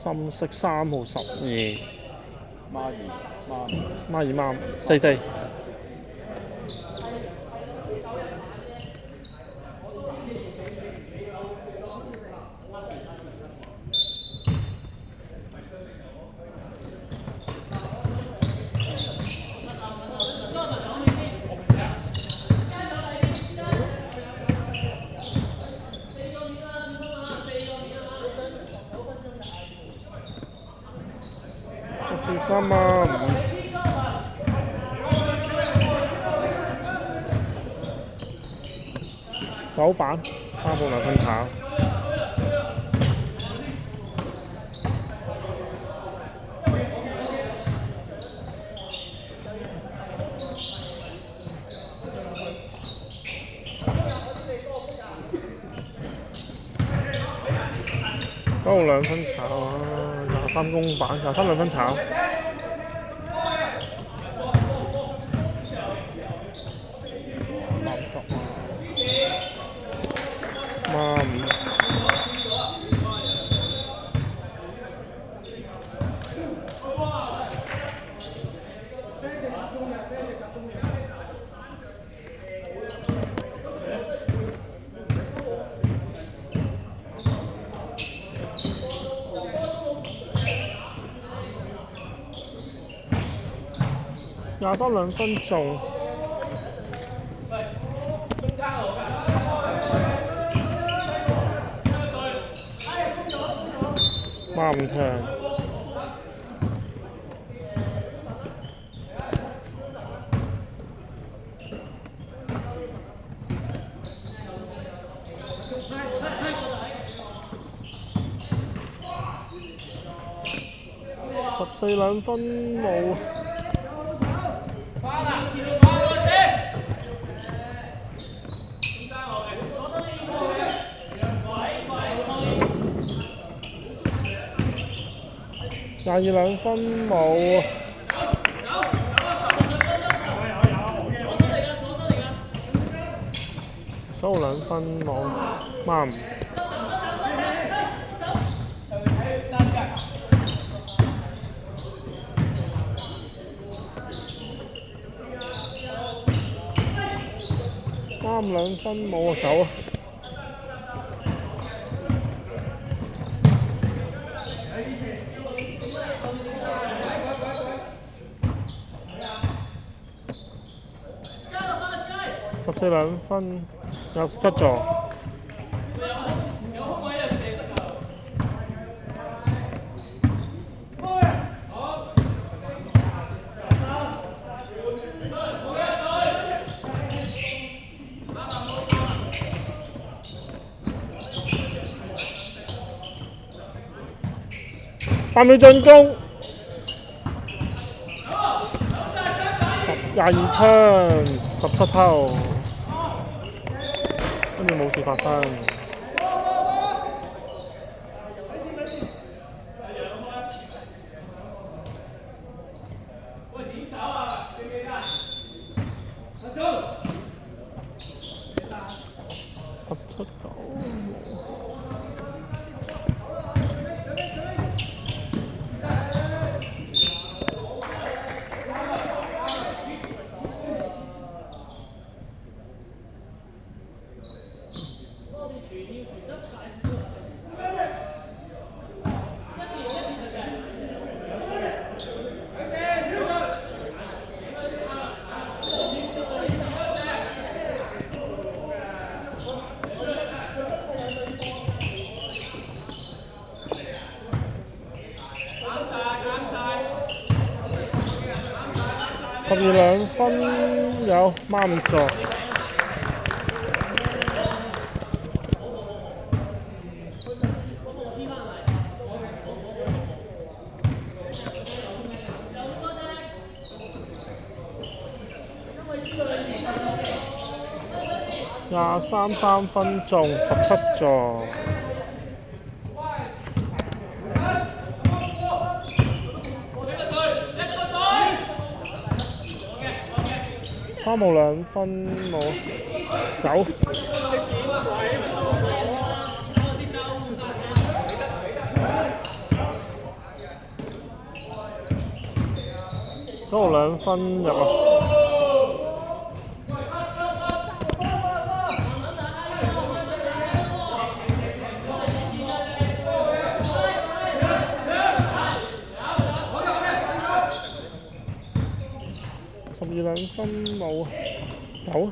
深色3號12，孖二孖44。13孖5，9板3號2分跑。9號2分炒啊，23公板，23 2分炒。孖5。23 2分中。孖5聽。14 2分冇。22 2分冇。9 2分冇。孖5。3 2分冇啊，9啊。14 2分有17座。8秒進攻。22 turn 17偷，跟住冇事發生。17 9。12 2分有孖5座。23 3分中17座。3號2分冇9。嗰度2分入啊！12分冇啊，有啊。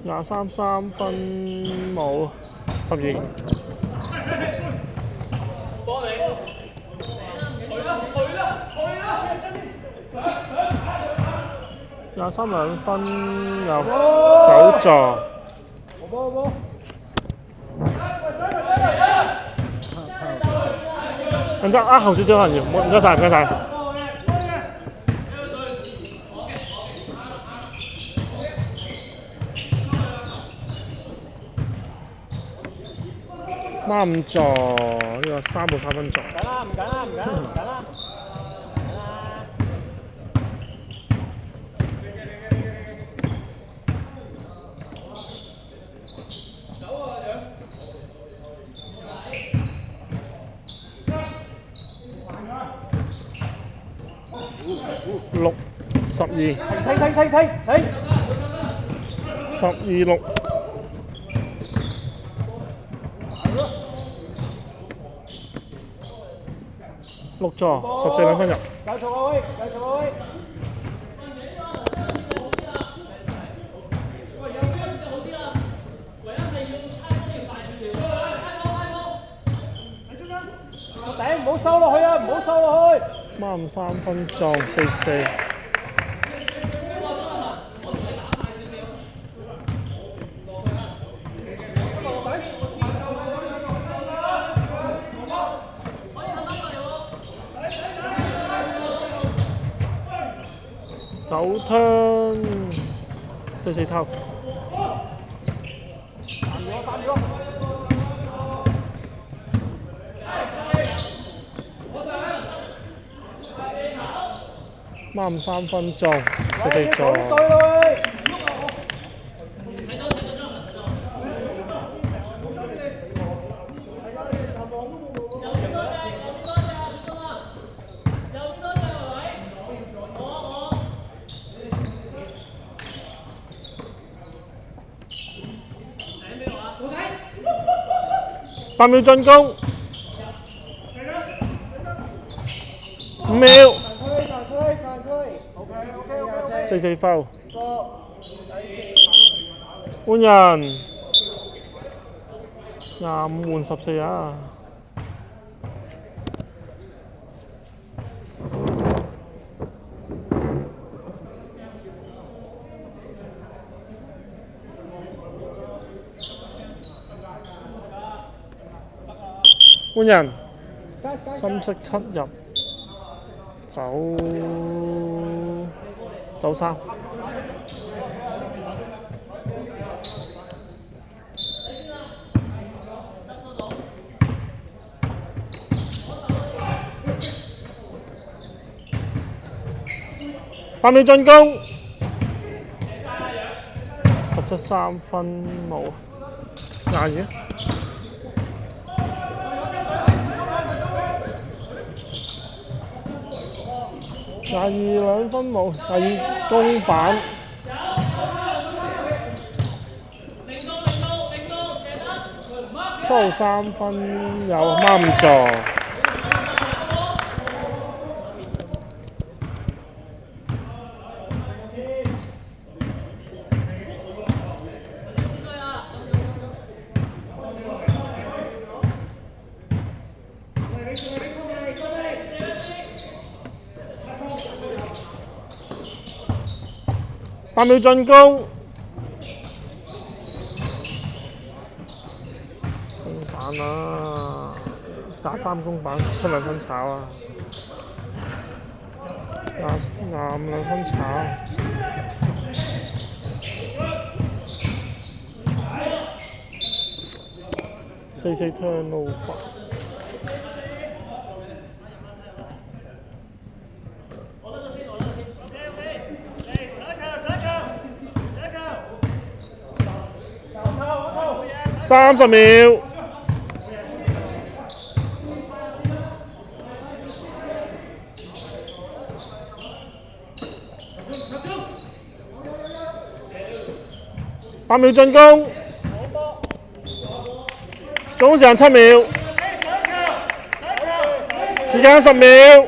23 3分冇，12。23 2分有9座。等陣啊，後少少可能要，唔該晒，唔該晒。5座，呢個3到3分座。唔緊啦，唔緊啦，唔緊啦，唔緊啦。6 12。睇。12 6。6座，14 2分入。繼續啊喂，繼續啊喂。個頂唔好收落去啊！唔好收落去。3分撞4 4。9 turn 4 4偷。3分撞4 4撞。8秒進攻，5秒，4 4 foul，換人，25換14啊！換人，深色7入，走3。8秒進攻，17 3分冇，22。22 2分冇，22公板。7 3分有5座。8秒進攻，公板啊，打3公板出2分炒啊，25 2分炒，4 4 turnover。30秒。8秒進攻，總時間7秒，時間10秒。